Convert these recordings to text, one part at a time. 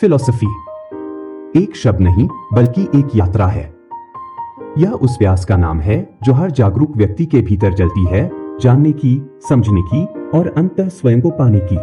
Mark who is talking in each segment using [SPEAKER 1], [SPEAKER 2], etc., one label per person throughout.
[SPEAKER 1] Philosophy एक शब्द नहीं बल्कि एक यात्रा है। यह उस प्यास का नाम है जो हर जागरूक व्यक्ति के भीतर जलती है, जानने की, समझने की और अंततः स्वयं को पाने की।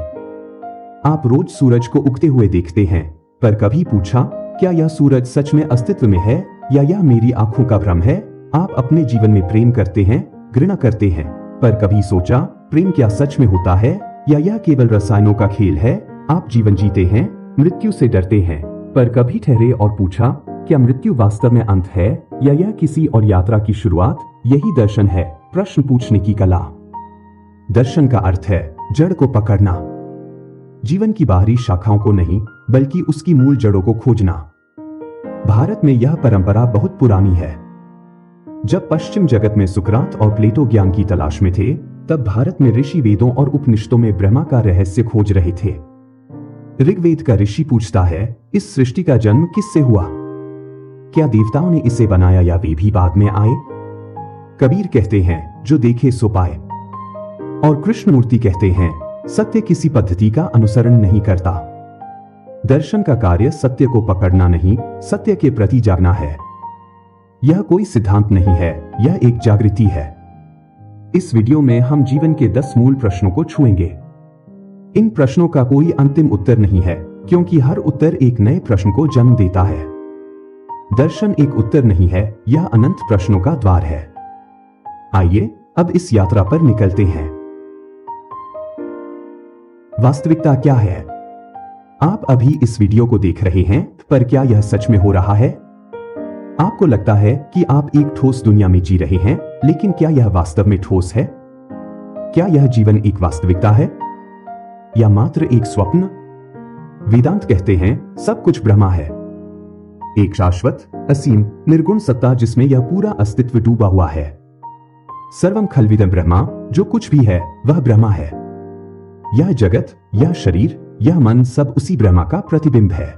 [SPEAKER 1] आप रोज सूरज को उगते हुए देखते हैं, पर कभी पूछा क्या यह सूरज सच में अस्तित्व में है या यह मेरी आंखों का भ्रम है? आप अपने जीवन में प्रेम करते हैं, घृणा करते हैं, पर कभी सोचा प्रेम क्या सच में होता है या यह केवल रसायनों का खेल है? आप जीवन जीते हैं, मृत्यु से डरते हैं, पर कभी ठहरे और पूछा क्या मृत्यु वास्तव में अंत है या यह किसी और यात्रा की शुरुआत? यही दर्शन है, प्रश्न पूछने की कला। दर्शन का अर्थ है जड़ को पकड़ना, जीवन की बाहरी शाखाओं को नहीं बल्कि उसकी मूल जड़ों को खोजना। भारत में यह परंपरा बहुत पुरानी है। जब पश्चिम जगत में सुकरात और प्लेटो ज्ञान की तलाश में थे, तब भारत में ऋषि वेदों और उपनिषदों में ब्रह्मा का रहस्य खोज रहे थे। ऋग्वेद का ऋषि पूछता है, इस सृष्टि का जन्म किससे हुआ? क्या देवताओं ने इसे बनाया या वे भी बाद में आए? कबीर कहते हैं जो देखे सो पाए, और कृष्णमूर्ति कहते हैं सत्य किसी पद्धति का अनुसरण नहीं करता। दर्शन का कार्य सत्य को पकड़ना नहीं, सत्य के प्रति जागना है। यह कोई सिद्धांत नहीं है, यह एक जागृति है। इस वीडियो में हम जीवन के 10 मूल प्रश्नों को छुएंगे। इन प्रश्नों का कोई अंतिम उत्तर नहीं है, क्योंकि हर उत्तर एक नए प्रश्न को जन्म देता है। दर्शन एक उत्तर नहीं है, यह अनंत प्रश्नों का द्वार है। आइए अब इस यात्रा पर निकलते हैं। वास्तविकता क्या है? आप अभी इस वीडियो को देख रहे हैं, पर क्या यह सच में हो रहा है? आपको लगता है कि आप एक ठोस दुनिया में जी रहे हैं, लेकिन क्या यह वास्तव में ठोस है? क्या यह जीवन एक वास्तविकता है या मात्र एक स्वप्न? वेदांत कहते हैं सब कुछ ब्रह्मा है, एक शाश्वत, असीम, निर्गुण सत्ता जिसमें यह पूरा अस्तित्व डूबा हुआ है। सर्वम खल्विदम ब्रह्मा, जो कुछ भी है वह ब्रह्मा है। यह जगत, यह शरीर, यह मन सब उसी ब्रह्मा का प्रतिबिंब है।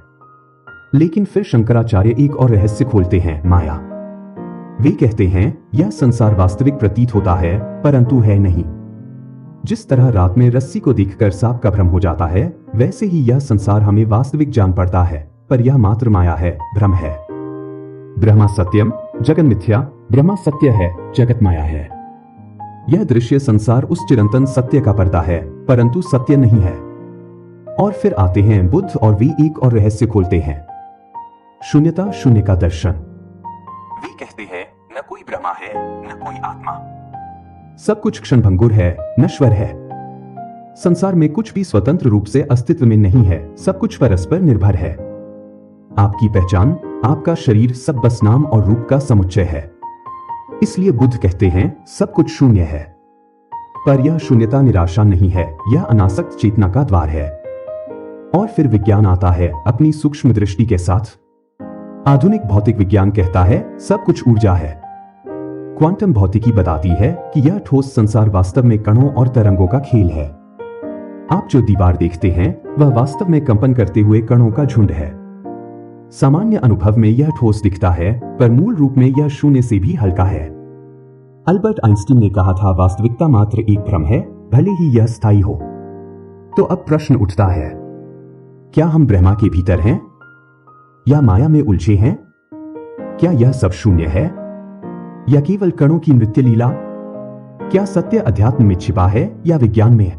[SPEAKER 1] लेकिन फिर शंकराचार्य एक और रहस्य खोलते हैं, माया। वे कहते हैं यह संसार वास्तविक प्रतीत होता है परंतु है नहीं। जिस तरह रात में रस्सी को देखकर सांप का भ्रम हो जाता है, वैसे ही यह संसार हमें वास्तविक जान पड़ता है, पर यह मात्र माया है, भ्रम है। ब्रह्मा सत्यम जगत मिथ्या, ब्रह्मा सत्य है, जगत माया है। यह दृश्य संसार उस चिरंतन सत्य का पर्दा है, परंतु सत्य नहीं है। और फिर आते हैं बुद्ध और वे एक और रहस्य खोलते हैं, शून्यता, शून्य का दर्शन। वे कहते हैं न कोई ब्रह्मा है, न कोई आत्मा, सब कुछ क्षणभंगुर है, नश्वर है। संसार में कुछ भी स्वतंत्र रूप से अस्तित्व में नहीं है, सब कुछ परस्पर निर्भर है। आपकी पहचान, आपका शरीर सब बस नाम और रूप का समुच्चय है। इसलिए बुद्ध कहते हैं सब कुछ शून्य है। पर यह शून्यता निराशा नहीं है, यह अनासक्त चेतना का द्वार है। और फिर विज्ञान आता है अपनी सूक्ष्म दृष्टि के साथ। आधुनिक भौतिक विज्ञान कहता है सब कुछ ऊर्जा है। क्वांटम भौतिकी बताती है कि यह ठोस संसार वास्तव में कणों और तरंगों का खेल है। आप जो दीवार देखते हैं वह वास्तव में कंपन करते हुए कणों का झुंड है। सामान्य अनुभव में यह ठोस दिखता है, पर मूल रूप में यह शून्य से भी हल्का है। अल्बर्ट आइंस्टीन ने कहा था वास्तविकता मात्र एक भ्रम है, भले ही यह स्थायी हो। तो अब प्रश्न उठता है, क्या हम ब्रह्मा के भीतर हैं या माया में उलझे हैं? क्या यह सब शून्य है या केवल कणों की नृत्य लीला? क्या सत्य अध्यात्म में छिपा है या विज्ञान में?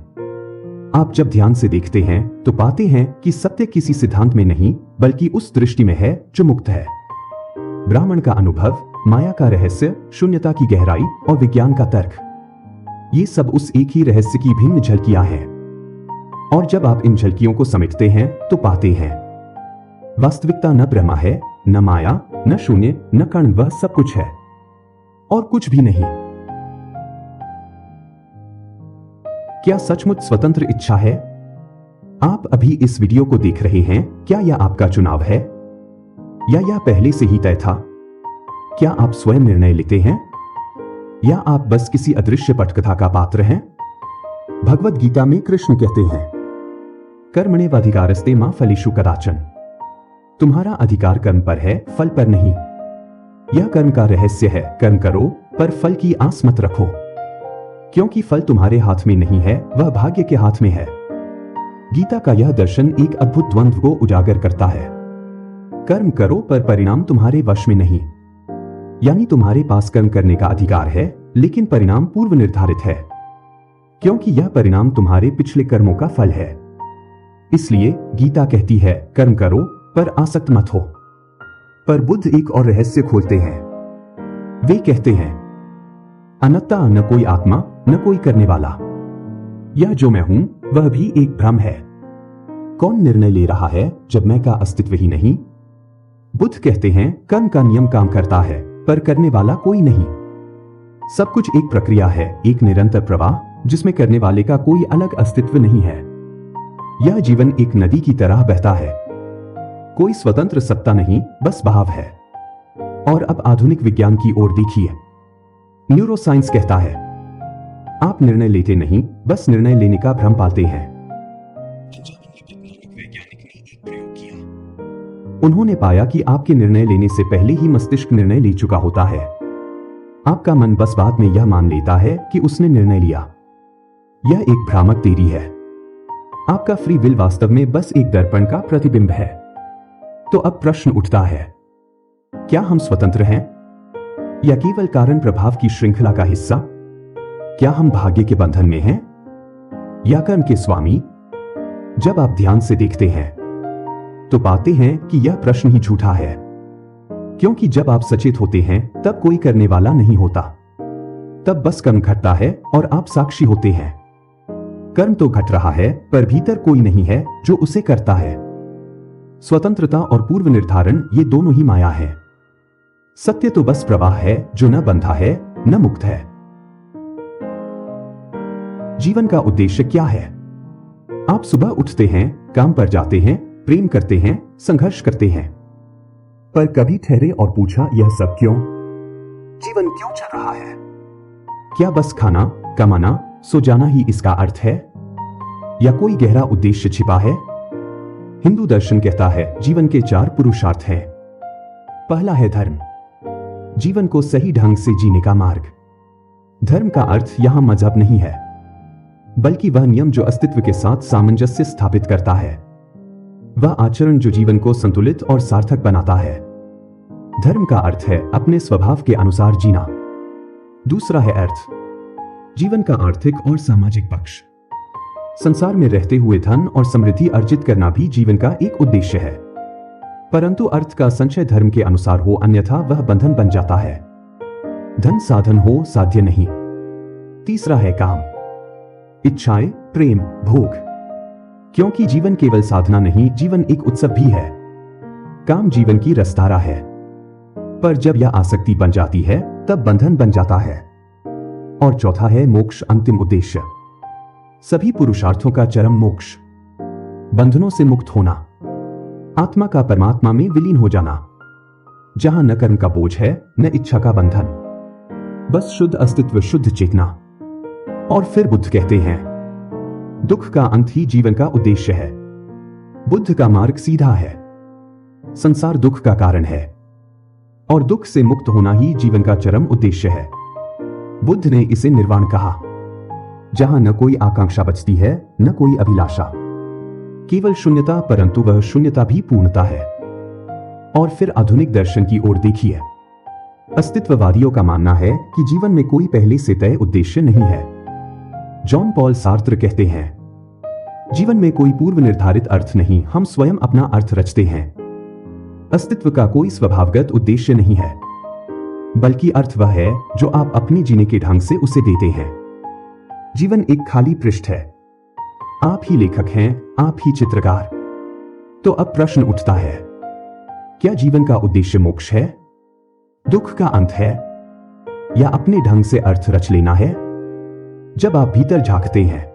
[SPEAKER 1] आप जब ध्यान से देखते हैं तो पाते हैं कि सत्य किसी सिद्धांत में नहीं बल्कि उस दृष्टि में है जो मुक्त है। ब्राह्मण का अनुभव, माया का रहस्य, शून्यता की गहराई और विज्ञान का तर्क, ये सब उस एक ही रहस्य की भिन्न झलकियां हैं। और जब आप इन झलकियों को समेटते हैं तो पाते हैं वास्तविकता न ब्रह्मा है, न माया, न शून्य, न कण, वह सब कुछ है और कुछ भी नहीं। क्या सचमुच स्वतंत्र इच्छा है? आप अभी इस वीडियो को देख रहे हैं, क्या यह आपका चुनाव है या यह पहले से ही तय था? क्या आप स्वयं निर्णय लेते हैं या आप बस किसी अदृश्य पटकथा का पात्र हैं? भगवद गीता में कृष्ण कहते हैं कर्मण्येवाधिकारस्ते मा फलेषु कदाचन, तुम्हारा अधिकार कर्म पर है, फल पर नहीं। यह कर्म का रहस्य है, कर्म करो पर फल की आस मत रखो, क्योंकि फल तुम्हारे हाथ में नहीं है, वह भाग्य के हाथ में है। गीता का यह दर्शन एक अद्भुत द्वंद्व को उजागर करता है। कर्म करो पर परिणाम तुम्हारे वश में नहीं। यानी तुम्हारे पास कर्म करने का अधिकार है, लेकिन परिणाम पूर्व निर्धारित है, क्योंकि यह परिणाम तुम्हारे पिछले कर्मों का फल है। इसलिए गीता कहती है कर्म करो पर आसक्त मत हो। पर बुद्ध एक और रहस्य खोलते हैं। वे कहते हैं अनत्ता, न कोई आत्मा न कोई करने वाला। यह जो मैं हूं वह भी एक भ्रम है। कौन निर्णय ले रहा है जब मैं का अस्तित्व ही नहीं? बुद्ध कहते हैं कर्म का नियम काम करता है पर करने वाला कोई नहीं। सब कुछ एक प्रक्रिया है, एक निरंतर प्रवाह जिसमें करने वाले का कोई अलग अस्तित्व नहीं है। यह जीवन एक नदी की तरह बहता है, कोई स्वतंत्र सत्ता नहीं, बस बहाव है। और अब आधुनिक विज्ञान की ओर देखिए। न्यूरोसाइंस कहता है आप निर्णय लेते नहीं, बस निर्णय लेने का भ्रम पाते हैं। वैज्ञानिक ने एक प्रयोग किया। उन्होंने पाया कि आपके निर्णय लेने से पहले ही मस्तिष्क निर्णय ले चुका होता है। आपका मन बस बाद में यह मान लेता है कि उसने निर्णय लिया। यह एक भ्रामक देरी है। आपका फ्री विल वास्तव में बस एक दर्पण का प्रतिबिंब है। तो अब प्रश्न उठता है, क्या हम स्वतंत्र हैं या केवल कारण प्रभाव की श्रृंखला का हिस्सा? क्या हम भाग्य के बंधन में हैं या कर्म के स्वामी? जब आप ध्यान से देखते हैं तो पाते हैं कि यह प्रश्न ही झूठा है, क्योंकि जब आप सचेत होते हैं तब कोई करने वाला नहीं होता। तब बस कर्म घटता है और आप साक्षी होते हैं। कर्म तो घट रहा है पर भीतर कोई नहीं है जो उसे करता है। स्वतंत्रता और पूर्व निर्धारण ये दोनों ही माया है। सत्य तो बस प्रवाह है जो न बंधा है न मुक्त है। जीवन का उद्देश्य क्या है? आप सुबह उठते हैं, काम पर जाते हैं, प्रेम करते हैं, संघर्ष करते हैं, पर कभी ठहरे और पूछा यह सब क्यों? जीवन क्यों चल रहा है? क्या बस खाना, कमाना, सो जाना ही इसका अर्थ है या कोई गहरा उद्देश्य छिपा है? हिंदू दर्शन कहता है जीवन के 4 पुरुषार्थ हैं। पहला है धर्म, जीवन को सही ढंग से जीने का मार्ग। धर्म का अर्थ यहां मजहब नहीं है, बल्कि वह नियम जो अस्तित्व के साथ सामंजस्य स्थापित करता है, वह आचरण जो जीवन को संतुलित और सार्थक बनाता है। धर्म का अर्थ है अपने स्वभाव के अनुसार जीना। दूसरा है अर्थ, जीवन का आर्थिक और सामाजिक पक्ष। संसार में रहते हुए धन और समृद्धि अर्जित करना भी जीवन का एक उद्देश्य है, परंतु अर्थ का संचय धर्म के अनुसार हो, अन्यथा वह बंधन बन जाता है। धन साधन हो, साध्य नहीं। तीसरा है काम, इच्छाएं, प्रेम, भोग। क्योंकि जीवन केवल साधना नहीं, जीवन एक उत्सव भी है। काम जीवन की रसधारा है, पर जब यह आसक्ति बन जाती है तब बंधन बन जाता है। और चौथा है मोक्ष, अंतिम उद्देश्य। सभी पुरुषार्थों का चरम मोक्ष, बंधनों से मुक्त होना, आत्मा का परमात्मा में विलीन हो जाना, जहां न कर्म का बोझ है न इच्छा का बंधन, बस शुद्ध अस्तित्व, शुद्ध चेतना। और फिर बुद्ध कहते हैं दुख का अंत ही जीवन का उद्देश्य है। बुद्ध का मार्ग सीधा है। संसार दुख का कारण है और दुख से मुक्त होना ही जीवन का चरम उद्देश्य है। बुद्ध ने इसे निर्वाण कहा, जहां न कोई आकांक्षा बचती है न कोई अभिलाषा, केवल शून्यता, परंतु वह शून्यता भी पूर्णता है। और फिर आधुनिक दर्शन की ओर देखिए। अस्तित्ववादियों का मानना है कि जीवन में कोई पहले से तय उद्देश्य नहीं है। जॉन पॉल सार्त्र कहते हैं जीवन में कोई पूर्व निर्धारित अर्थ नहीं, हम स्वयं अपना अर्थ रचते हैं। अस्तित्व का कोई स्वभावगत उद्देश्य नहीं है, बल्कि अर्थ वह है जो आप अपने जीने के ढंग से उसे देते हैं। जीवन एक खाली पृष्ठ है, आप ही लेखक हैं, आप ही चित्रकार। तो अब प्रश्न उठता है, क्या जीवन का उद्देश्य मोक्ष है, दुख का अंत है, या अपने ढंग से अर्थ रच लेना है? जब आप भीतर झांकते हैं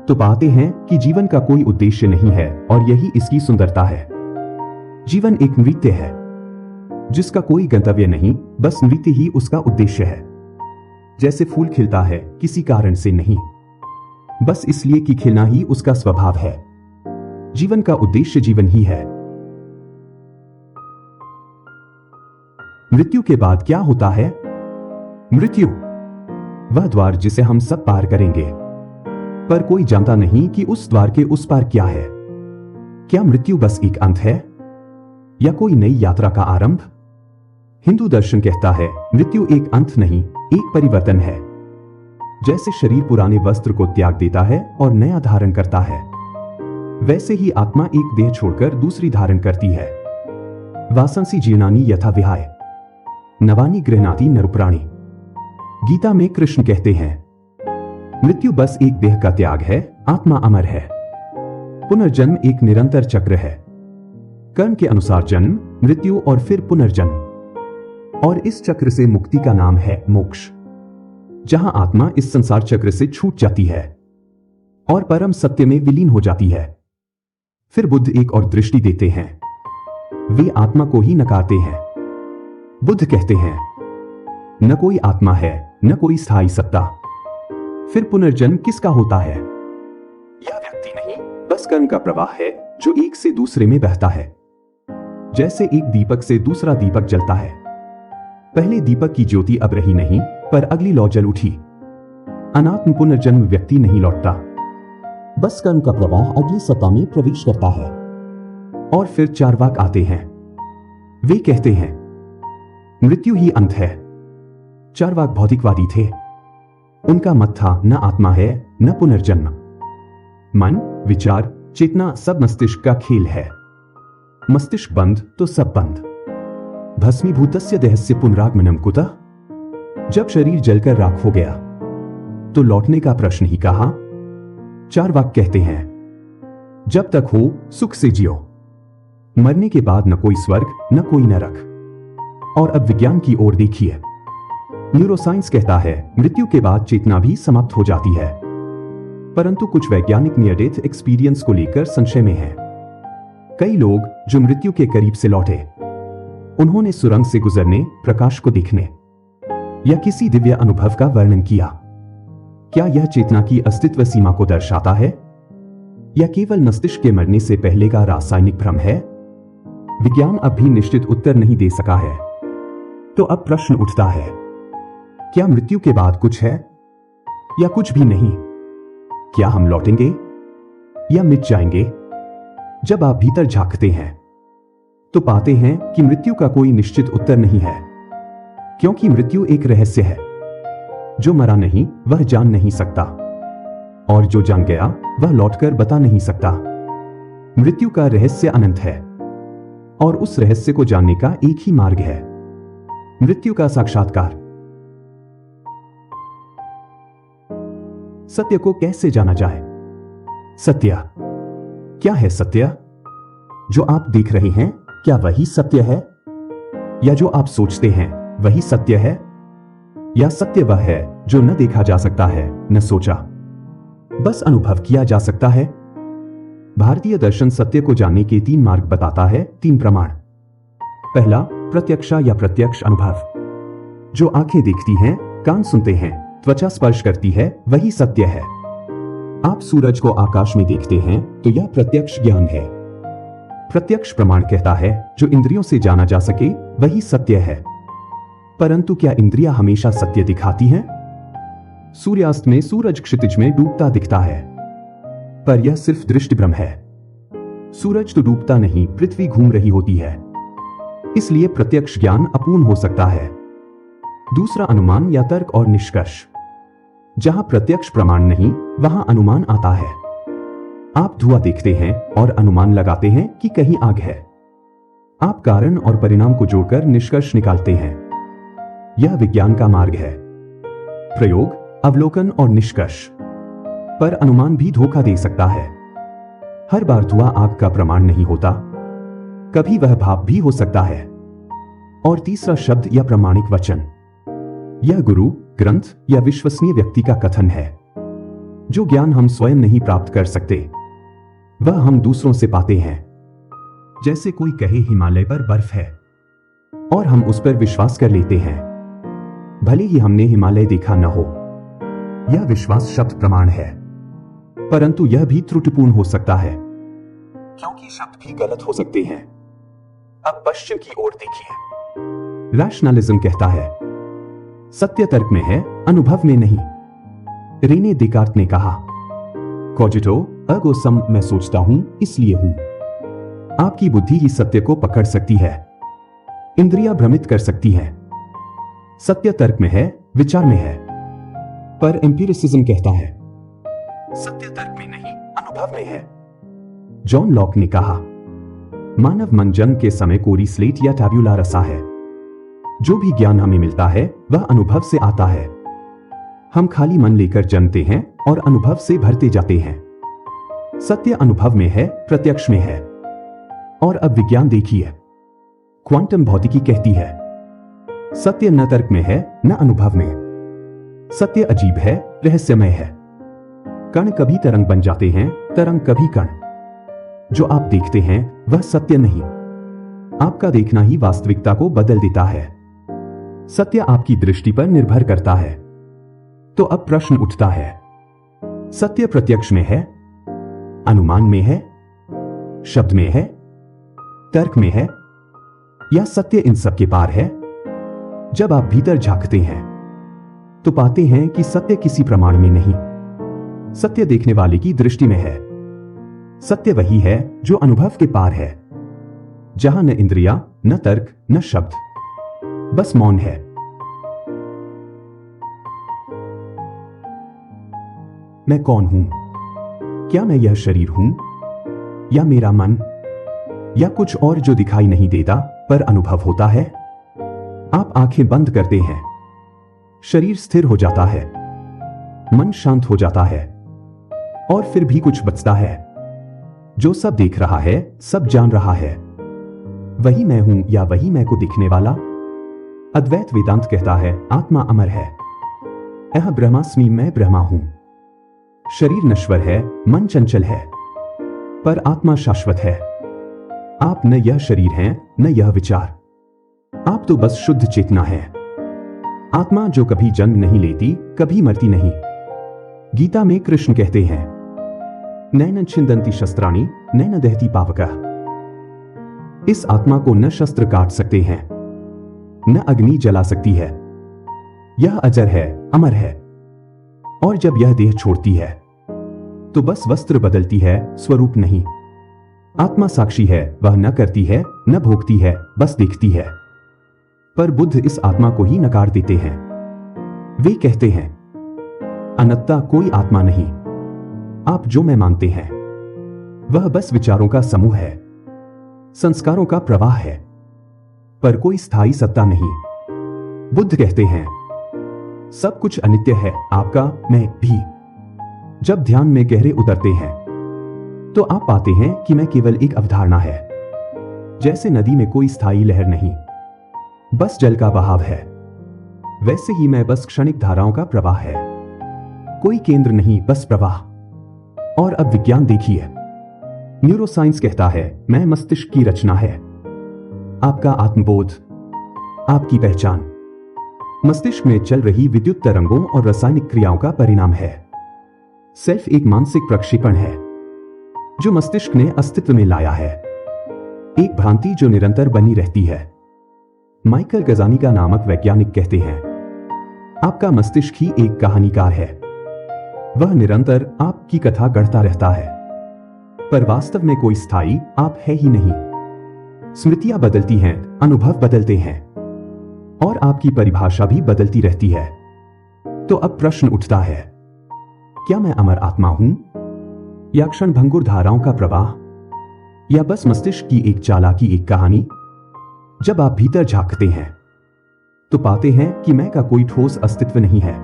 [SPEAKER 1] तो पाते हैं कि जीवन का कोई उद्देश्य नहीं है, और यही इसकी सुंदरता है। जीवन एक नृत्य है जिसका कोई गंतव्य नहीं, बस नृत्य ही उसका उद्देश्य है। जैसे फूल खिलता है किसी कारण से नहीं, बस इसलिए कि खिलना ही उसका स्वभाव है। जीवन का उद्देश्य जीवन ही है। मृत्यु के बाद क्या होता है? मृत्यु वह द्वार जिसे हम सब पार करेंगे। पर कोई जानता नहीं कि उस द्वार के उस पार क्या है। क्या मृत्यु बस एक अंत है या कोई नई यात्रा का आरंभ? हिंदू दर्शन कहता है मृत्यु एक अंत नहीं, एक परिवर्तन है। जैसे शरीर पुराने वस्त्र को त्याग देता है और नया धारण करता है, वैसे ही आत्मा एक देह छोड़कर दूसरी धारण करती है। वासंसी जीर्णानि यथा विहाय नवानि गृह्णाति नरप्राणि। गीता में कृष्ण कहते हैं मृत्यु बस एक देह का त्याग है, आत्मा अमर है। पुनर्जन्म एक निरंतर चक्र है। कर्म के अनुसार जन्म, मृत्यु और फिर पुनर्जन्म। और इस चक्र से मुक्ति का नाम है मोक्ष, जहां आत्मा इस संसार चक्र से छूट जाती है और परम सत्य में विलीन हो जाती है। फिर बुद्ध एक और दृष्टि देते हैं। वे आत्मा को ही नकारते हैं। बुद्ध कहते हैं न कोई आत्मा है, न कोई स्थायी सत्ता। फिर पुनर्जन्म किसका होता है? यह व्यक्ति नहीं, बस कर्म का प्रवाह है जो एक से दूसरे में बहता है। जैसे एक दीपक से दूसरा दीपक जलता है। पहले दीपक की ज्योति अब रही नहीं, पर अगली लौ जल उठी। अनात्म पुनर्जन्म व्यक्ति नहीं लौटता, बस कर्म का प्रवाह अगली सत्ता में प्रवेश करता है। और फिर चार्वाक आते हैं। वे कहते हैं मृत्यु ही अंत है। चार्वाक भौतिकवादी थे। उनका मत था न आत्मा है, न पुनर्जन्म। मन, विचार, चेतना सब मस्तिष्क का खेल है। मस्तिष्क बंद तो सब बंद। भस्मीभूतस्य देहस्य पुनरागमनम कुतः। जब शरीर जलकर राख हो गया तो लौटने का प्रश्न ही कहा। चार्वाक कहते हैं जब तक हो सुख से जियो। मरने के बाद न कोई स्वर्ग, न कोई नरक। और अब विज्ञान की ओर देखिए। न्यूरोसाइंस कहता है मृत्यु के बाद चेतना भी समाप्त हो जाती है, परंतु कुछ वैज्ञानिक नियर डेथ एक्सपीरियंस को लेकर संशय में हैं। कई लोग जो मृत्यु के करीब से लौटे, उन्होंने सुरंग से गुजरने, प्रकाश को देखने या किसी दिव्य अनुभव का वर्णन किया। क्या यह चेतना की अस्तित्व सीमा को दर्शाता है या केवल मस्तिष्क के मरने से पहले का रासायनिक भ्रम है? विज्ञान अब भी निश्चित उत्तर नहीं दे सका है। तो अब प्रश्न उठता है, क्या मृत्यु के बाद कुछ है या कुछ भी नहीं? क्या हम लौटेंगे या मिट जाएंगे? जब आप भीतर झांकते हैं तो पाते हैं कि मृत्यु का कोई निश्चित उत्तर नहीं है, क्योंकि मृत्यु एक रहस्य है। जो मरा नहीं वह जान नहीं सकता, और जो जान गया वह लौटकर बता नहीं सकता। मृत्यु का रहस्य अनंत है, और उस रहस्य को जानने का एक ही मार्ग है, मृत्यु का साक्षात्कार। सत्य को कैसे जाना जाए? सत्य क्या है? सत्य जो आप देख रहे हैं, क्या वही सत्य है? या जो आप सोचते हैं वही सत्य है? या सत्य वह है जो न देखा जा सकता है, न सोचा, बस अनुभव किया जा सकता है? भारतीय दर्शन सत्य को जानने के 3 मार्ग बताता है, 3 प्रमाण। पहला, प्रत्यक्ष या प्रत्यक्ष अनुभव। जो आंखें देखती हैं, कान सुनते हैं, त्वचा स्पर्श करती है, वही सत्य है। आप सूरज को आकाश में देखते हैं तो यह प्रत्यक्ष ज्ञान है। प्रत्यक्ष प्रमाण कहता है जो इंद्रियों से जाना जा सके वही सत्य है। परंतु क्या इंद्रियां हमेशा सत्य दिखाती हैं? सूर्यास्त में सूरज क्षितिज में डूबता दिखता है, पर यह सिर्फ दृष्टि भ्रम है। सूरज तो डूबता नहीं, पृथ्वी घूम रही होती है। इसलिए प्रत्यक्ष ज्ञान अपूर्ण हो सकता है। दूसरा, अनुमान या तर्क और निष्कर्ष। जहां प्रत्यक्ष प्रमाण नहीं, वहां अनुमान आता है। आप धुआं देखते हैं और अनुमान लगाते हैं कि कहीं आग है। आप कारण और परिणाम को जोड़कर निष्कर्ष निकालते हैं। यह विज्ञान का मार्ग है। प्रयोग, अवलोकन और निष्कर्ष। पर अनुमान भी धोखा दे सकता है। हर बार धुआं आग का प्रमाण नहीं होता, कभी वह भाप भी हो सकता है। और तीसरा शब्द या प्रामाणिक वचन। यह गुरु, ग्रंथ या विश्वसनीय व्यक्ति का कथन है। जो ज्ञान हम स्वयं नहीं प्राप्त कर सकते, वह हम दूसरों से पाते हैं। जैसे कोई कहे हिमालय पर बर्फ है और हम उस पर विश्वास कर लेते हैं, भले ही हमने हिमालय देखा न हो। यह विश्वास शब्द प्रमाण है, परंतु यह भी त्रुटिपूर्ण हो सकता है, क्योंकि शब्द भी गलत हो सकते हैं। अब पश्चिम की ओर देखिए। रैशनलिज्म कहता है सत्य तर्क में है, अनुभव में नहीं। रेने देकार्त ने कहा कॉजिटो अगो सम, मैं सोचता हूं इसलिए हूं। आपकी बुद्धि ही सत्य को पकड़ सकती है, इंद्रियां भ्रमित कर सकती हैं। सत्य तर्क में है, विचार में है, पर एम्पिरिसिज्म कहता है सत्य तर्क में नहीं, अनुभव में है। जॉन लॉक ने कहा, मानव मन जन्म के समय कोरी स्लेट या टैब्यूला रसा है। जो भी ज्ञान हमें मिलता है वह अनुभव से आता है। हम खाली मन लेकर जन्मते हैं और अनुभव से भरते जाते हैं। सत्य अनुभव में है, प्रत्यक्ष में है। और अब विज्ञान देखिए, क्वांटम भौतिकी कहती है सत्य न तर्क में है न अनुभव में। सत्य अजीब है, रहस्यमय है। कण कभी तरंग बन जाते हैं, तरंग कभी कण। जो आप देखते हैं वह सत्य नहीं, आपका देखना ही वास्तविकता को बदल देता है। सत्य आपकी दृष्टि पर निर्भर करता है। तो अब प्रश्न उठता है, सत्य प्रत्यक्ष में है, अनुमान में है, शब्द में है, तर्क में है, या सत्य इन सब के पार है? जब आप भीतर झांकते हैं तो पाते हैं कि सत्य किसी प्रमाण में नहीं, सत्य देखने वाले की दृष्टि में है। सत्य वही है जो अनुभव के पार है, जहां न इंद्रिया, न तर्क, न शब्द, बस मौन है। मैं कौन हूं? क्या मैं यह शरीर हूं, या मेरा मन, या कुछ और जो दिखाई नहीं देता पर अनुभव होता है? आप आंखें बंद करते हैं, शरीर स्थिर हो जाता है, मन शांत हो जाता है, और फिर भी कुछ बचता है। जो सब देख रहा है, सब जान रहा है, वही मैं हूं या वही मैं को दिखने वाला? अद्वैत वेदांत कहता है आत्मा अमर है। यह ब्रह्मास्मि, मैं ब्रह्मा हूं। शरीर नश्वर है, मन चंचल है, पर आत्मा शाश्वत है। आप न यह शरीर हैं, न यह विचार, आप तो बस शुद्ध चेतना है। आत्मा जो कभी जन्म नहीं लेती, कभी मरती नहीं। गीता में कृष्ण कहते हैं, नैन छिंदन्ति शस्त्राणि नैन दहति पावकः। इस आत्मा को न शस्त्र काट सकते हैं, न अग्नि जला सकती है। यह अजर है, अमर है। और जब यह देह छोड़ती है तो बस वस्त्र बदलती है, स्वरूप नहीं। आत्मा साक्षी है, वह न करती है, न भोगती है, बस देखती है। पर बुद्ध इस आत्मा को ही नकार देते हैं। वे कहते हैं, अनत्ता, कोई आत्मा नहीं। आप जो मैं मानते हैं वह बस विचारों का समूह है, संस्कारों का प्रवाह है, पर कोई स्थायी सत्ता नहीं। बुद्ध कहते हैं, सब कुछ अनित्य है, आपका, मैं भी। जब ध्यान में गहरे उतरते हैं तो आप पाते हैं कि मैं केवल एक अवधारणा है। जैसे नदी में कोई स्थायी लहर नहीं, बस जल का बहाव है, वैसे ही मैं बस क्षणिक धाराओं का प्रवाह है। कोई केंद्र नहीं, बस प्रवाह। और अब विज्ञान देखिए, न्यूरोसाइंस कहता है मैं मस्तिष्क की रचना है। आपका आत्मबोध, आपकी पहचान, मस्तिष्क में चल रही विद्युत तरंगों और रासायनिक क्रियाओं का परिणाम है। सेल्फ एक मानसिक प्रक्षेपण है जो मस्तिष्क ने अस्तित्व में लाया है, एक भ्रांति जो निरंतर बनी रहती है। माइकल गजानिका नामक वैज्ञानिक कहते हैं, आपका मस्तिष्क ही एक कहानीकार है, वह निरंतर आपकी कथा गढ़ता रहता है, पर वास्तव में कोई स्थायी आप है ही नहीं। स्मृतियां बदलती हैं, अनुभव बदलते हैं, और आपकी परिभाषा भी बदलती रहती है। तो अब प्रश्न उठता है, क्या मैं अमर आत्मा हूं, या क्षणभंगुर धाराओं का प्रवाह, या बस मस्तिष्क की एक चालाकी, एक कहानी? जब आप भीतर झांकते हैं तो पाते हैं कि मैं का कोई ठोस अस्तित्व नहीं है।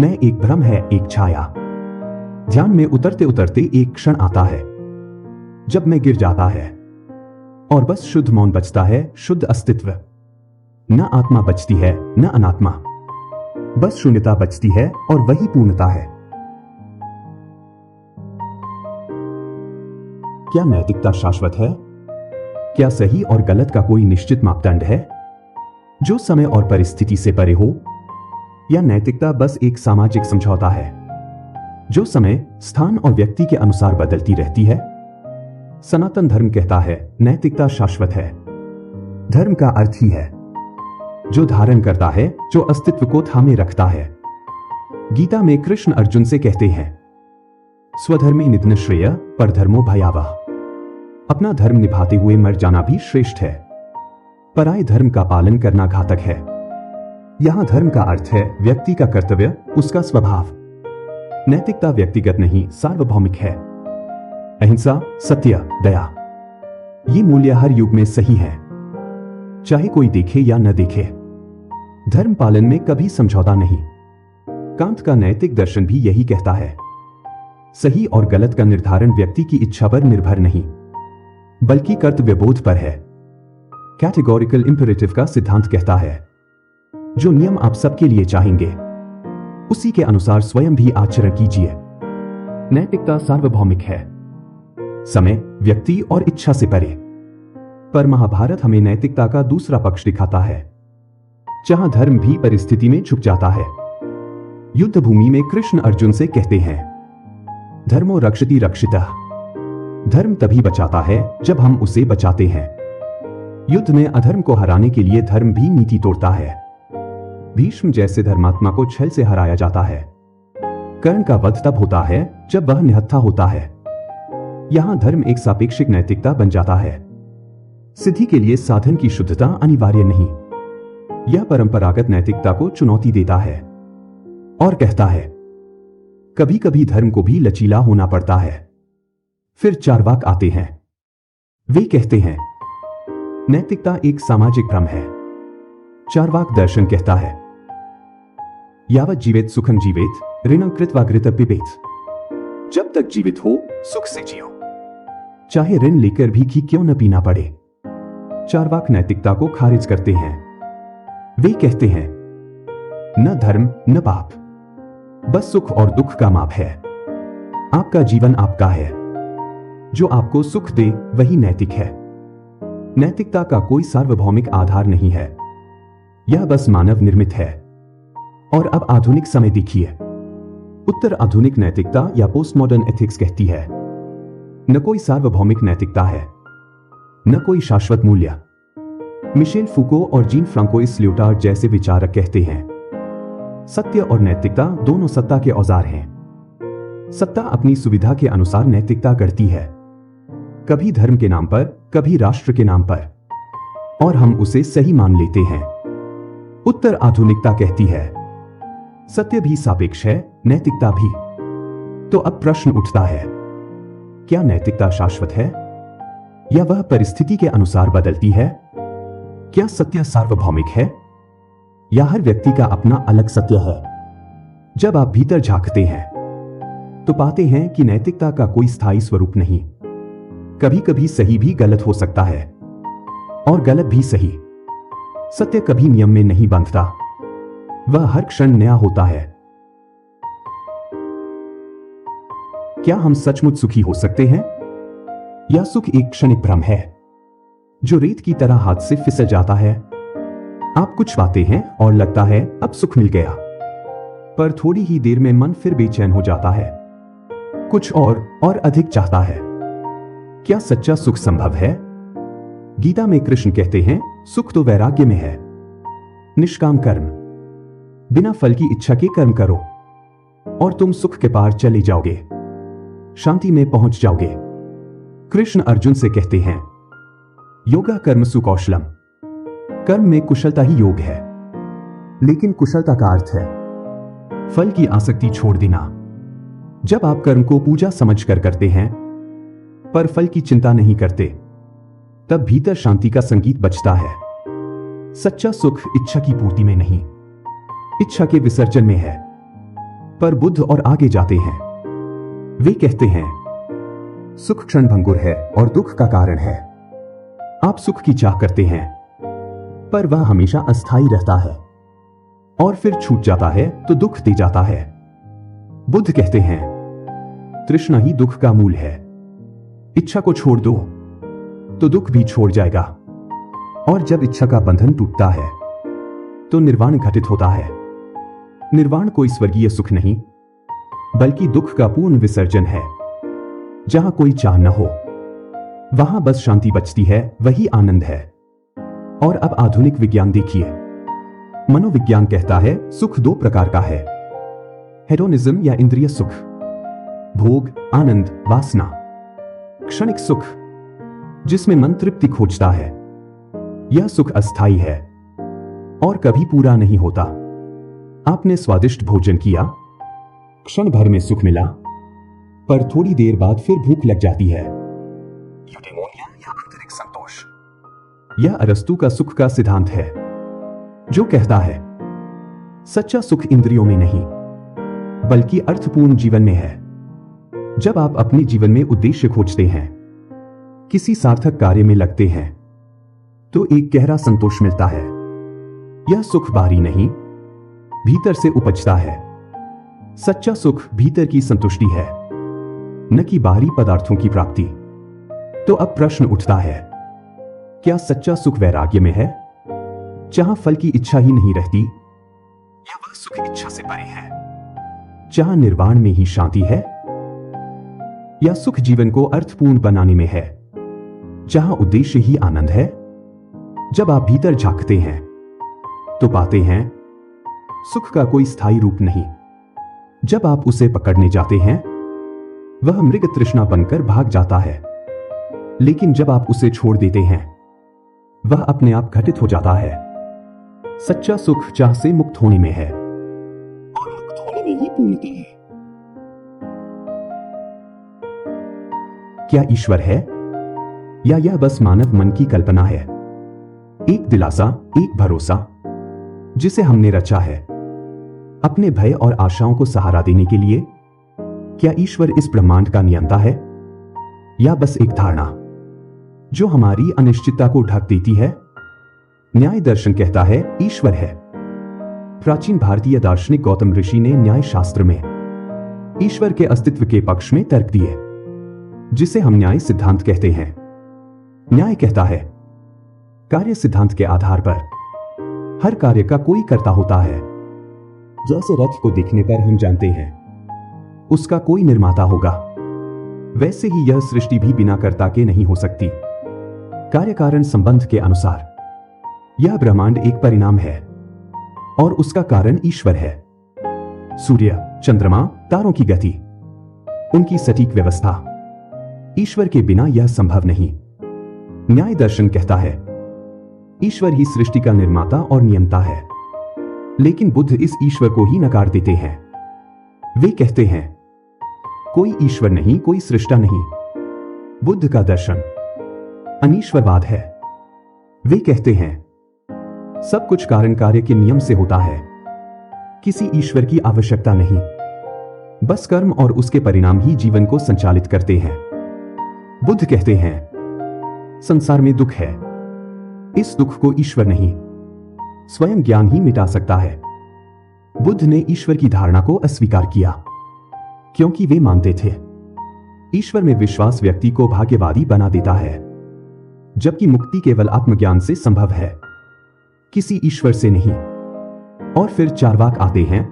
[SPEAKER 1] मैं एक भ्रम है, एक छाया। ध्यान में उतरते उतरते एक क्षण आता है जब मैं गिर जाता है और बस शुद्ध मौन बचता है, शुद्ध अस्तित्व। न आत्मा बचती है, न अनात्मा, बस शून्यता बचती है, और वही पूर्णता है। क्या नैतिकता शाश्वत है? क्या सही और गलत का कोई निश्चित मापदंड है जो समय और परिस्थिति से परे हो? या नैतिकता बस एक सामाजिक समझौता है जो समय, स्थान और व्यक्ति के अनुसार बदलती रहती है? सनातन धर्म कहता है नैतिकता शाश्वत है। धर्म का अर्थ ही है जो धारण करता है, जो अस्तित्व को थामे रखता है। गीता में कृष्ण अर्जुन से कहते हैं, स्वधर्मे निधन श्रेय परधर्मो भयावह। अपना धर्म निभाते हुए मर जाना भी श्रेष्ठ है, पराये धर्म का पालन करना घातक है। यहां धर्म का अर्थ है व्यक्ति का कर्तव्य, उसका स्वभाव। नैतिकता व्यक्तिगत नहीं, सार्वभौमिक है। अहिंसा, सत्य, दया, ये मूल्य हर युग में सही है, चाहे कोई देखे या न देखे। धर्म पालन में कभी समझौता नहीं। कांत का नैतिक दर्शन भी यही कहता है। सही और गलत का निर्धारण व्यक्ति की इच्छा पर निर्भर नहीं, बल्कि कर्तव्यबोध पर है। कैटेगोरिकल इंपेरेटिव का सिद्धांत कहता है, जो नियम आप सबके लिए चाहेंगे, उसी के अनुसार स्वयं भी आचरण कीजिए। नैतिकता सार्वभौमिक है, समय, व्यक्ति और इच्छा से परे। पर महाभारत हमें नैतिकता का दूसरा पक्ष दिखाता है, जहां धर्म भी परिस्थिति में झुक जाता है। युद्ध भूमि में कृष्ण अर्जुन से कहते हैं, धर्मो रक्षति रक्षितः। धर्म तभी बचाता है जब हम उसे बचाते हैं। युद्ध में अधर्म को हराने के लिए धर्म भी नीति तोड़ता है। भीष्म जैसे धर्मात्मा को छल से हराया जाता है। कर्ण का वध तब होता है जब वह निहत्था होता है। यहां धर्म एक सापेक्षिक नैतिकता बन जाता है। सिद्धि के लिए साधन की शुद्धता अनिवार्य नहीं। यह परंपरागत नैतिकता को चुनौती देता है और कहता है, कभी कभी धर्म को भी लचीला होना पड़ता है। फिर चार्वाक आते हैं। वे कहते हैं, नैतिकता एक सामाजिक भ्रम है। चार्वाक दर्शन कहता है, यावत जीवेत सुखम जीवेत ऋणं कृत्वा घृत पिबेत। जब तक जीवित हो सुख से जियो, चाहे ऋण लेकर भी घी क्यों न पीना पड़े। चार्वाक नैतिकता को खारिज करते हैं। वे कहते हैं, न धर्म न पाप, बस सुख और दुख का माप है। आपका जीवन आपका है, जो आपको सुख दे वही नैतिक है। नैतिकता का कोई सार्वभौमिक आधार नहीं है, यह बस मानव निर्मित है। और अब आधुनिक समय देखिए। उत्तर आधुनिक नैतिकता या पोस्ट मॉडर्न एथिक्स कहती है, न कोई सार्वभौमिक नैतिकता है, न कोई शाश्वत मूल्य। मिशेल फूको और जीन फ्रांकोइस ल्योटार्ड जैसे विचारक कहते हैं, सत्य और नैतिकता दोनों सत्ता के औजार हैं। सत्ता अपनी सुविधा के अनुसार नैतिकता गढ़ती है, कभी धर्म के नाम पर, कभी राष्ट्र के नाम पर, और हम उसे सही मान लेते हैं। उत्तर आधुनिकता कहती है, सत्य भी सापेक्ष है, नैतिकता भी। तो अब प्रश्न उठता है, क्या नैतिकता शाश्वत है या वह परिस्थिति के अनुसार बदलती है? क्या सत्य सार्वभौमिक है या हर व्यक्ति का अपना अलग सत्य है? जब आप भीतर झांकते हैं तो पाते हैं कि नैतिकता का कोई स्थायी स्वरूप नहीं। कभी कभी सही भी गलत हो सकता है और गलत भी सही। सत्य कभी नियम में नहीं बंधता, वह हर क्षण नया होता है। क्या हम सचमुच सुखी हो सकते हैं या सुख एक क्षणिक भ्रम है जो रेत की तरह हाथ से फिसल जाता है? आप कुछ पाते हैं और लगता है अब सुख मिल गया, पर थोड़ी ही देर में मन फिर बेचैन हो जाता है, कुछ और अधिक चाहता है। क्या सच्चा सुख संभव है? गीता में कृष्ण कहते हैं, सुख तो वैराग्य में है। निष्काम कर्म, बिना फल की इच्छा के कर्म करो और तुम सुख के पार चले जाओगे, शांति में पहुंच जाओगे। कृष्ण अर्जुन से कहते हैं, योगा कर्म सुकौशलम। कर्म में कुशलता ही योग है, लेकिन कुशलता का अर्थ है फल की आसक्ति छोड़ देना। जब आप कर्म को पूजा समझकर करते हैं पर फल की चिंता नहीं करते, तब भीतर शांति का संगीत बजता है। सच्चा सुख इच्छा की पूर्ति में नहीं, इच्छा के विसर्जन में है। पर बुद्ध और आगे जाते हैं। वे कहते हैं, सुख क्षणभंगुर है और दुख का कारण है। आप सुख की चाह करते हैं पर वह हमेशा अस्थायी रहता है और फिर छूट जाता है तो दुख दे जाता है। बुद्ध कहते हैं, तृष्णा ही दुख का मूल है। इच्छा को छोड़ दो तो दुख भी छोड़ जाएगा, और जब इच्छा का बंधन टूटता है तो निर्वाण घटित होता है। निर्वाण कोई स्वर्गीय सुख नहीं, बल्कि दुख का पूर्ण विसर्जन है। जहां कोई चाह न हो वहां बस शांति बचती है, वही आनंद है। और अब आधुनिक विज्ञान देखिए। मनोविज्ञान कहता है सुख दो प्रकार का है, हेडोनिज्म या इंद्रिय सुख। भोग, आनंद, वासना, क्षणिक सुख जिसमें मन तृप्ति खोजता है। यह सुख अस्थायी है और कभी पूरा नहीं होता। आपने स्वादिष्ट भोजन किया, क्षण भर में सुख मिला, पर थोड़ी देर बाद फिर भूख लग जाती है। यूडेमोनिया या आंतरिक संतोष, यह अरस्तु का सुख का सिद्धांत है, जो कहता है सच्चा सुख इंद्रियों में नहीं बल्कि अर्थपूर्ण जीवन में है। जब आप अपने जीवन में उद्देश्य खोजते हैं, किसी सार्थक कार्य में लगते हैं, तो एक गहरा संतोष मिलता है। यह सुख बाहरी नहीं, भीतर से उपजता है। सच्चा सुख भीतर की संतुष्टि है, न कि बाहरी पदार्थों की प्राप्ति। तो अब प्रश्न उठता है, क्या सच्चा सुख वैराग्य में है, जहां फल की इच्छा ही नहीं रहती, या वह सुख इच्छा से परे है, जहां निर्वाण में ही शांति है, या सुख जीवन को अर्थपूर्ण बनाने में है, जहां उद्देश्य ही आनंद है। जब आप भीतर झांकते हैं तो पाते हैं सुख का कोई स्थायी रूप नहीं। जब आप उसे पकड़ने जाते हैं, वह मृग तृष्णा बनकर भाग जाता है, लेकिन जब आप उसे छोड़ देते हैं, वह अपने आप घटित हो जाता है। सच्चा सुख चाह से मुक्त होने में है, और मुक्त होने में ही पूर्णता है। क्या ईश्वर है, या यह बस मानव मन की कल्पना है? एक दिलासा, एक भरोसा जिसे हमने रचा है अपने भय और आशाओं को सहारा देने के लिए। क्या ईश्वर इस ब्रह्मांड का नियंता है, या बस एक धारणा जो हमारी अनिश्चितता को ढक देती है? न्याय दर्शन कहता है ईश्वर है। प्राचीन भारतीय दार्शनिक गौतम ऋषि ने न्याय शास्त्र में ईश्वर के अस्तित्व के पक्ष में तर्क दिए, जिसे हम न्याय सिद्धांत कहते हैं। न्याय कहता है कार्य सिद्धांत के आधार पर हर कार्य का कोई कर्ता होता है। जैसे रथ को देखने पर हम जानते हैं उसका कोई निर्माता होगा, वैसे ही यह सृष्टि भी बिना कर्ता के नहीं हो सकती। कार्य कारण संबंध के अनुसार यह ब्रह्मांड एक परिणाम है और उसका कारण ईश्वर है। सूर्य, चंद्रमा, तारों की गति, उनकी सटीक व्यवस्था, ईश्वर के बिना यह संभव नहीं। न्याय दर्शन कहता है ईश्वर ही सृष्टि का निर्माता और नियंता है, लेकिन बुद्ध इस ईश्वर को ही नकार देते हैं। वे कहते हैं कोई ईश्वर नहीं, कोई सृष्टा नहीं। बुद्ध का दर्शन अनीश्वरवाद है। वे कहते हैं सब कुछ कारण कार्य के नियम से होता है, किसी ईश्वर की आवश्यकता नहीं, बस कर्म और उसके परिणाम ही जीवन को संचालित करते हैं। बुद्ध कहते हैं संसार में दुख है, इस दुख को ईश्वर नहीं, स्वयं ज्ञान ही मिटा सकता है। बुद्ध ने ईश्वर की धारणा को अस्वीकार किया, क्योंकि वे मानते थे ईश्वर में विश्वास व्यक्ति को भाग्यवादी बना देता है, जबकि मुक्ति केवल आत्मज्ञान से संभव है, किसी ईश्वर से नहीं। और फिर चार्वाक आते हैं,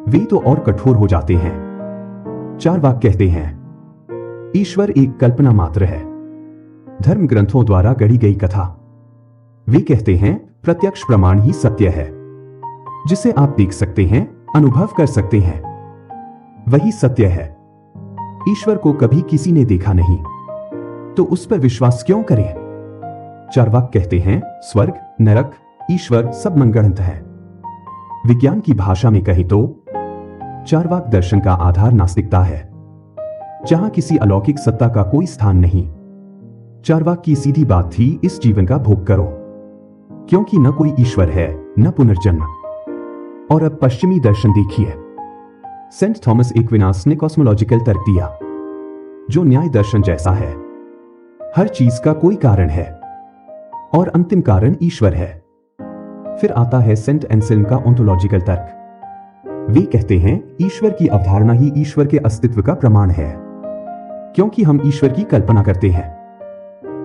[SPEAKER 1] वे तो और कठोर हो जाते हैं। चार्वाक कहते हैं ईश्वर एक कल्पना मात्र है, धर्म ग्रंथों द्वारा गढ़ी गई कथा। वे कहते हैं प्रत्यक्ष प्रमाण ही सत्य है, जिसे आप देख सकते हैं, अनुभव कर सकते हैं, वही सत्य है। ईश्वर को कभी किसी ने देखा नहीं, तो उस पर विश्वास क्यों करें? चार्वाक कहते हैं स्वर्ग, नरक, ईश्वर सब मनगढ़ंत है। विज्ञान की भाषा में कहे तो चार्वाक दर्शन का आधार नास्तिकता है, जहां किसी अलौकिक सत्ता का कोई स्थान नहीं। चार्वाक की सीधी बात थी इस जीवन का भोग करो, क्योंकि न कोई ईश्वर है, न पुनर्जन्म। और अब पश्चिमी दर्शन देखिए। सेंट थॉमस एक्विनास ने कॉस्मोलॉजिकल तर्क दिया, जो न्याय दर्शन जैसा है। हर चीज का कोई कारण है और अंतिम कारण ईश्वर है। फिर आता है सेंट एंसेल्म का ओंटोलॉजिकल तर्क। वे कहते हैं ईश्वर की अवधारणा ही ईश्वर के अस्तित्व का प्रमाण है, क्योंकि हम ईश्वर की कल्पना करते हैं।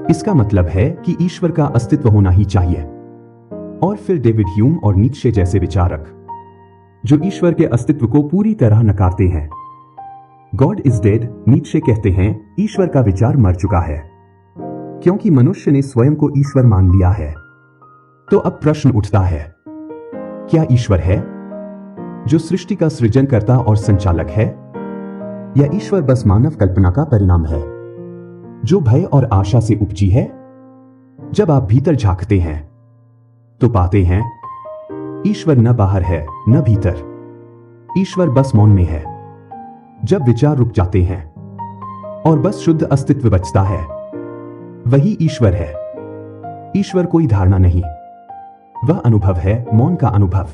[SPEAKER 1] इसका मतलब है कि ईश्वर का अस्तित्व होना ही चाहिए। और फिर डेविड ह्यूम और नीत्शे जैसे विचारक, जो ईश्वर के अस्तित्व को पूरी तरह नकारते हैं। गॉड इज डेड, नीत्शे कहते हैं ईश्वर का विचार मर चुका है, क्योंकि मनुष्य ने स्वयं को ईश्वर मान लिया है। तो अब प्रश्न उठता है, क्या ईश्वर है जो सृष्टि का सृजनकर्ता और संचालक है, या ईश्वर बस मानव कल्पना का परिणाम है जो भय और आशा से उपजी है? जब आप भीतर झांकते हैं तो पाते हैं ईश्वर न बाहर है न भीतर, ईश्वर बस मौन में है। जब विचार रुक जाते हैं और बस शुद्ध अस्तित्व बचता है, वही ईश्वर है। ईश्वर कोई धारणा नहीं, वह अनुभव है, मौन का अनुभव।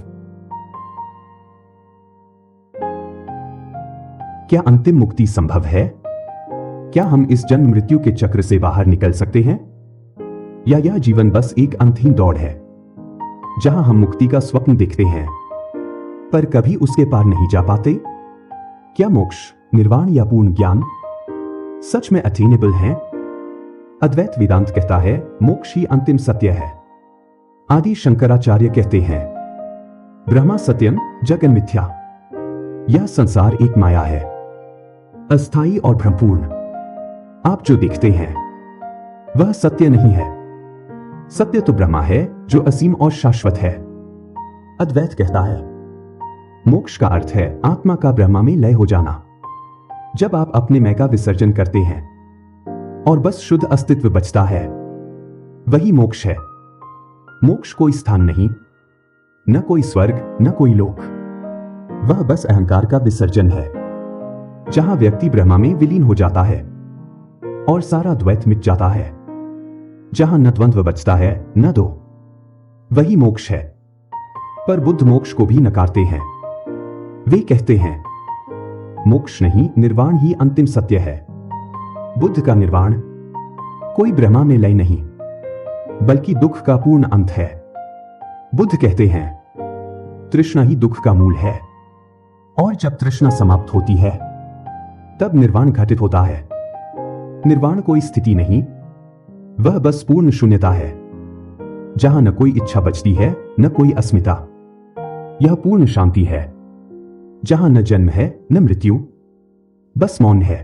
[SPEAKER 1] क्या अंतिम मुक्ति संभव है? क्या हम इस जन्म मृत्यु के चक्र से बाहर निकल सकते हैं? या यह जीवन बस एक अंतहीन दौड़ है जहां हम मुक्ति का स्वप्न देखते हैं पर कभी उसके पार नहीं जा पाते? क्या मोक्ष, निर्वाण या पूर्ण ज्ञान सच में अटेनेबल हैं? अद्वैत वेदांत कहता है मोक्ष ही अंतिम सत्य है। आदि शंकराचार्य कहते हैं ब्रह्मा सत्यम जगन मिथ्या, यह संसार एक माया है, अस्थाई और भ्रमपूर्ण। आप जो देखते हैं वह सत्य नहीं है। सत्य तो ब्रह्मा है जो असीम और शाश्वत है। अद्वैत कहता है मोक्ष का अर्थ है आत्मा का ब्रह्मा में लय हो जाना। जब आप अपने मैं का विसर्जन करते हैं और बस शुद्ध अस्तित्व बचता है, वही मोक्ष है। मोक्ष कोई स्थान नहीं, न कोई स्वर्ग न कोई लोक, वह बस अहंकार का विसर्जन है जहां व्यक्ति ब्रह्मा में विलीन हो जाता है और सारा द्वैत मिट जाता है, जहां न द्वंद्व बचता है न दो, वही मोक्ष है। पर बुद्ध मोक्ष को भी नकारते हैं। वे कहते हैं मोक्ष नहीं, निर्वाण ही अंतिम सत्य है। बुद्ध का निर्वाण कोई ब्रह्मा में लय नहीं बल्कि दुख का पूर्ण अंत है। बुद्ध कहते हैं तृष्णा ही दुख का मूल है और जब तृष्णा समाप्त होती है तब निर्वाण घटित होता है। निर्वाण कोई स्थिति नहीं, वह बस पूर्ण शून्यता है जहां न कोई इच्छा बचती है न कोई अस्मिता। यह पूर्ण शांति है जहां न जन्म है न मृत्यु, बस मौन है।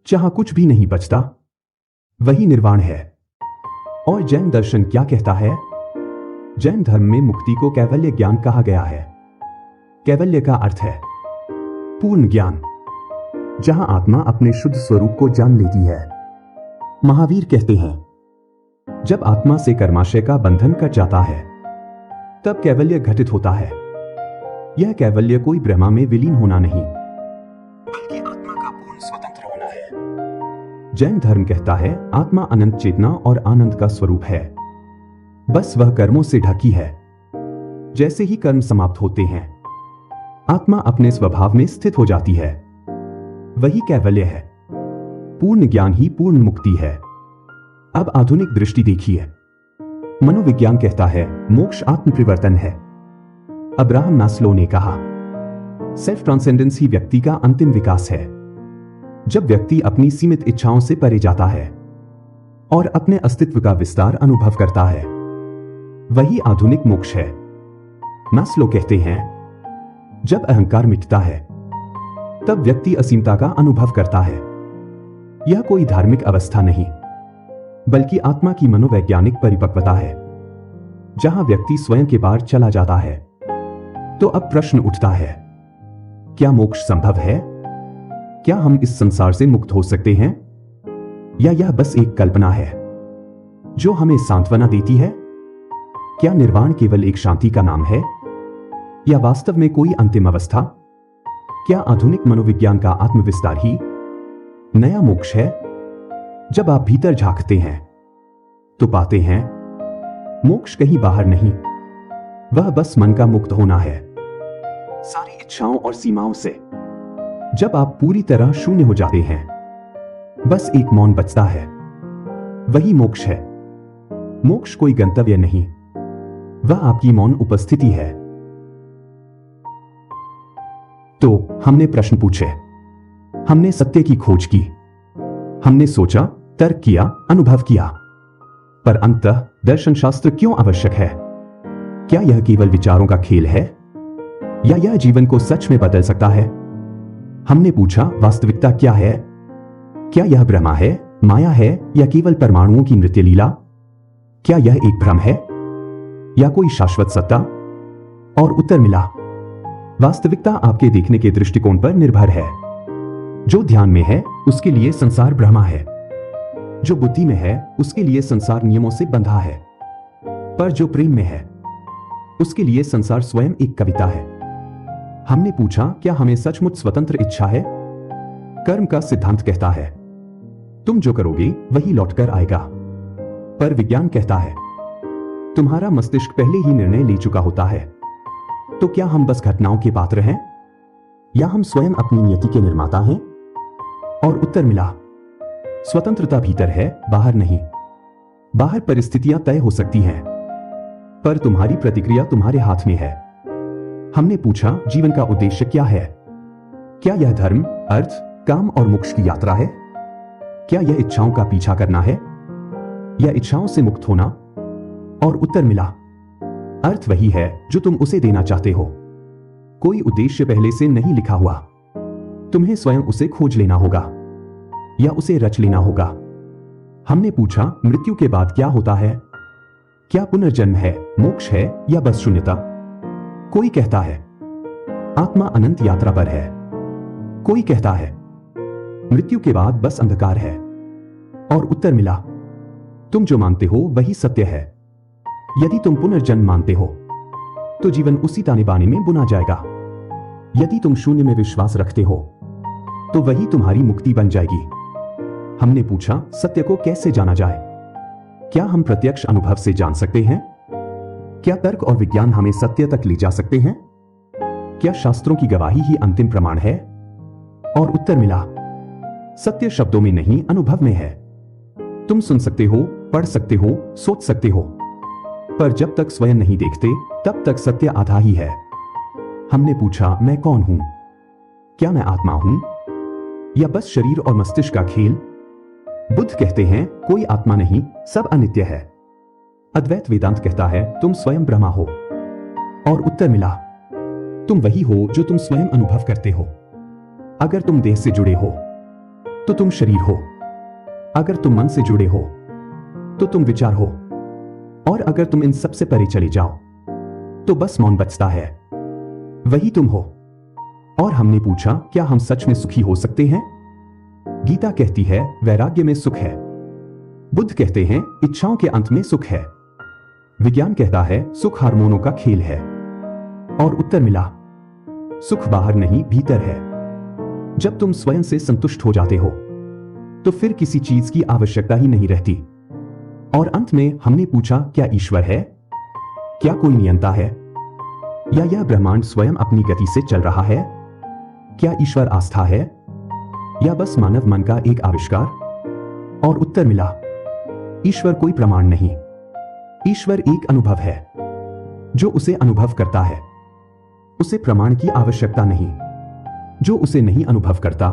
[SPEAKER 1] जहां कुछ भी नहीं बचता, वही निर्वाण है। और जैन दर्शन क्या कहता है? जैन धर्म में मुक्ति को कैवल्य ज्ञान कहा गया है। कैवल्य का अर्थ है पूर्ण ज्ञान, जहां आत्मा अपने शुद्ध स्वरूप को जान लेती है। महावीर कहते हैं जब आत्मा से कर्माशय का बंधन कट जाता है तब कैवल्य घटित होता है। यह कैवल्य कोई ब्रह्मा में विलीन होना नहीं बल्कि आत्मा का पूर्ण स्वतंत्र होना है। जैन धर्म कहता है आत्मा अनंत चेतना और आनंद का स्वरूप है, बस वह कर्मों से ढकी है। जैसे ही कर्म समाप्त होते हैं, आत्मा अपने स्वभाव में स्थित हो जाती है, वही कैवल्य है। पूर्ण ज्ञान ही पूर्ण मुक्ति है। अब आधुनिक दृष्टि देखिए। मनोविज्ञान कहता है मोक्ष आत्म परिवर्तन है। अब्राहम मास्लो ने कहा सेल्फ ट्रांसेंडेंस ही व्यक्ति का अंतिम विकास है। जब व्यक्ति अपनी सीमित इच्छाओं से परे जाता है और अपने अस्तित्व का विस्तार अनुभव करता है, वही आधुनिक मोक्ष है। मास्लो कहते हैं जब अहंकार मिटता है तब व्यक्ति असीमता का अनुभव करता है। यह कोई धार्मिक अवस्था नहीं बल्कि आत्मा की मनोवैज्ञानिक परिपक्वता है जहां व्यक्ति स्वयं के पार चला जाता है। तो अब प्रश्न उठता है, क्या मोक्ष संभव है? क्या हम इस संसार से मुक्त हो सकते हैं? या यह बस एक कल्पना है जो हमें सांत्वना देती है? क्या निर्वाण केवल एक शांति का नाम है या वास्तव में कोई अंतिम अवस्था? क्या आधुनिक मनोविज्ञान का आत्मविस्तार ही नया मोक्ष है? जब आप भीतर झांकते हैं तो पाते हैं मोक्ष कहीं बाहर नहीं, वह बस मन का मुक्त होना है सारी इच्छाओं और सीमाओं से। जब आप पूरी तरह शून्य हो जाते हैं, बस एक मौन बचता है, वही मोक्ष है। मोक्ष कोई गंतव्य नहीं, वह आपकी मौन उपस्थिति है। तो हमने प्रश्न पूछे, हमने सत्य की खोज की, हमने सोचा, तर्क किया, अनुभव किया, पर अंततः दर्शन शास्त्र क्यों आवश्यक है? क्या यह केवल विचारों का खेल है या यह जीवन को सच में बदल सकता है? हमने पूछा वास्तविकता क्या है? क्या यह ब्रह्मा है, माया है या केवल परमाणुओं की नृत्य लीला? क्या यह एक भ्रम है या कोई शाश्वत सत्ता? और उत्तर मिला वास्तविकता आपके देखने के दृष्टिकोण पर निर्भर है। जो ध्यान में है उसके लिए संसार ब्रह्मा है, जो बुद्धि में है उसके लिए संसार नियमों से बंधा है, पर जो प्रेम में है उसके लिए संसार स्वयं एक कविता है। हमने पूछा, क्या हमें सचमुच स्वतंत्र इच्छा है? कर्म का सिद्धांत कहता है तुम जो करोगे वही लौटकर आएगा, पर विज्ञान कहता है तुम्हारा मस्तिष्क पहले ही निर्णय ले चुका होता है। तो क्या हम बस घटनाओं के पात्र हैं या हम स्वयं अपनी नियति के निर्माता हैं? और उत्तर मिला, स्वतंत्रता भीतर है, बाहर नहीं। बाहर परिस्थितियां तय हो सकती हैं, पर तुम्हारी प्रतिक्रिया तुम्हारे हाथ में है। हमने पूछा, जीवन का उद्देश्य क्या है? क्या यह धर्म, अर्थ, काम और मोक्ष की यात्रा है? क्या यह इच्छाओं का पीछा करना है या इच्छाओं से मुक्त होना? और उत्तर मिला, अर्थ वही है जो तुम उसे देना चाहते हो। कोई उद्देश्य पहले से नहीं लिखा हुआ, तुम्हें स्वयं उसे खोज लेना होगा या उसे रच लेना होगा। हमने पूछा, मृत्यु के बाद क्या होता है? क्या पुनर्जन्म है, मोक्ष है या बस शून्यता? कोई कहता है आत्मा अनंत यात्रा पर है, कोई कहता है मृत्यु के बाद बस अंधकार है। और उत्तर मिला, तुम जो मानते हो वही सत्य है। यदि तुम पुनर्जन्म मानते हो तो जीवन उसी ताने बाने में बुना जाएगा। यदि तुम शून्य में विश्वास रखते हो तो वही तुम्हारी मुक्ति बन जाएगी। हमने पूछा, सत्य को कैसे जाना जाए? क्या हम प्रत्यक्ष अनुभव से जान सकते हैं? क्या तर्क और विज्ञान हमें सत्य तक ले जा सकते हैं? क्या शास्त्रों की गवाही ही अंतिम प्रमाण है? और उत्तर मिला, सत्य शब्दों में नहीं, अनुभव में है। तुम सुन सकते हो, पढ़ सकते हो, सोच सकते हो, पर जब तक स्वयं नहीं देखते तब तक सत्य आधा ही है। हमने पूछा, मैं कौन हूं? क्या मैं आत्मा हूं या बस शरीर और मस्तिष्क का खेल? बुद्ध कहते हैं कोई आत्मा नहीं, सब अनित्य है। अद्वैत वेदांत कहता है तुम स्वयं ब्रह्मा हो। और उत्तर मिला, तुम वही हो जो तुम स्वयं अनुभव करते हो। अगर तुम देह से जुड़े हो तो तुम शरीर हो, अगर तुम मन से जुड़े हो तो तुम विचार हो, और अगर तुम इन सब से परे चले जाओ तो बस मौन बचता है, वही तुम हो। और हमने पूछा, क्या हम सच में सुखी हो सकते हैं? गीता कहती है वैराग्य में सुख है। बुद्ध कहते हैं इच्छाओं के अंत में सुख है। विज्ञान कहता है सुख हार्मोनों का खेल है। और उत्तर मिला, सुख बाहर नहीं, भीतर है। जब तुम स्वयं से संतुष्ट हो जाते हो तो फिर किसी चीज की आवश्यकता ही नहीं रहती। और अंत में हमने पूछा, क्या ईश्वर है? क्या कोई नियंता है या यह ब्रह्मांड स्वयं अपनी गति से चल रहा है? क्या ईश्वर आस्था है या बस मानव मन का एक आविष्कार? और उत्तर मिला, ईश्वर कोई प्रमाण नहीं, ईश्वर एक अनुभव है। जो उसे अनुभव करता है उसे प्रमाण की आवश्यकता नहीं, जो उसे नहीं अनुभव करता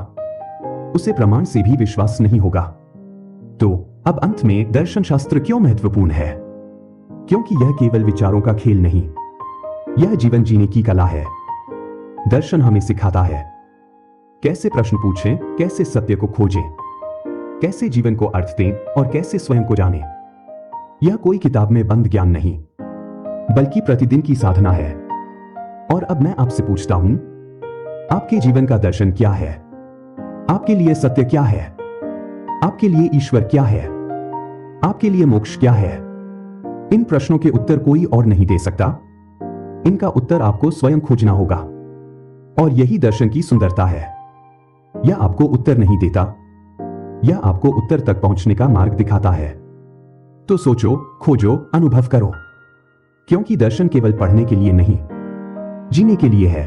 [SPEAKER 1] उसे प्रमाण से भी विश्वास नहीं होगा। तो अब अंत में दर्शन शास्त्र क्यों महत्वपूर्ण है? क्योंकि यह केवल विचारों का खेल नहीं, यह जीवन जीने की कला है। दर्शन हमें सिखाता है कैसे प्रश्न पूछें, कैसे सत्य को खोजें, कैसे जीवन को अर्थ दें और कैसे स्वयं को जानें। यह कोई किताब में बंद ज्ञान नहीं, बल्कि प्रतिदिन की साधना है। और अब मैं आपसे पूछता हूं, आपके जीवन का दर्शन क्या है? आपके लिए सत्य क्या है? आपके लिए ईश्वर क्या है? आपके लिए मोक्ष क्या है? इन प्रश्नों के उत्तर कोई और नहीं दे सकता। इनका उत्तर आपको स्वयं खोजना होगा। और यही दर्शन की सुंदरता है। यह आपको उत्तर नहीं देता, यह आपको उत्तर तक पहुंचने का मार्ग दिखाता है। तो सोचो, खोजो, अनुभव करो, क्योंकि दर्शन केवल पढ़ने के लिए नहीं, जीने के लिए है।